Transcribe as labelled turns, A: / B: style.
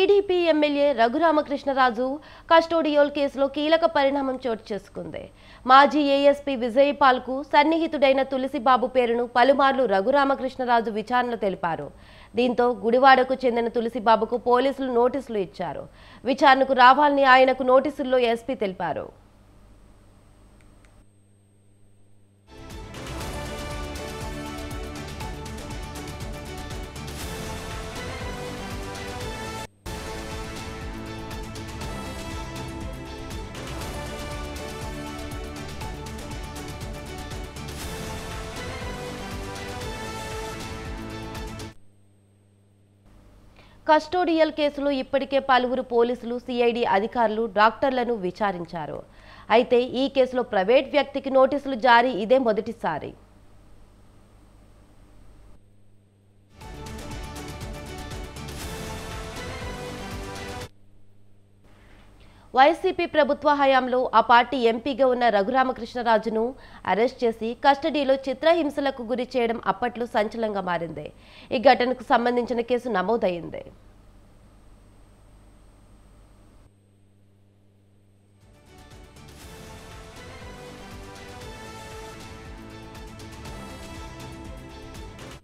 A: TDP MLA Raghuramakrishnaraju custodial కేసులో కీలక పరిణామం చోటు చేసుకుంది. మాజీ ఏఎస్పీ విజయపాల్కు సన్నిహితుడైన తులసిబాబు పేరును పలుమార్లు రఘురామకృష్ణరాజు విచారణలో తెలిపారు. దీంతో గుడివాడకు చెందిన తులసిబాబుకు పోలీసులు నోటీసులు ఇచ్చారు. విచారణకు రావాలని ఆయనకు నోటీసుల్లో ఎస్పీ తెలిపారు. కస్టోడియల్ కేసులో ఇప్పటికే పలువురు పోలీసులు, సిఐడి అధికారులు, డాక్టర్లను విచారించారు. అయితే ఈ కేసులో ప్రైవేట్ వ్యక్తికి నోటీసులు జారీ ఇదే మొదటిసారి. వైసీపీ ప్రభుత్వ హయాంలో ఆ పార్టీ ఎంపీగా ఉన్న రఘురామకృష్ణరాజును అరెస్ట్ చేసి కస్టడీలో చిత్రహింసలకు గురి చేయడం అప్పట్లో సంచలనంగా మారింది. ఈ ఘటనకు సంబంధించిన కేసు నమోదైంది.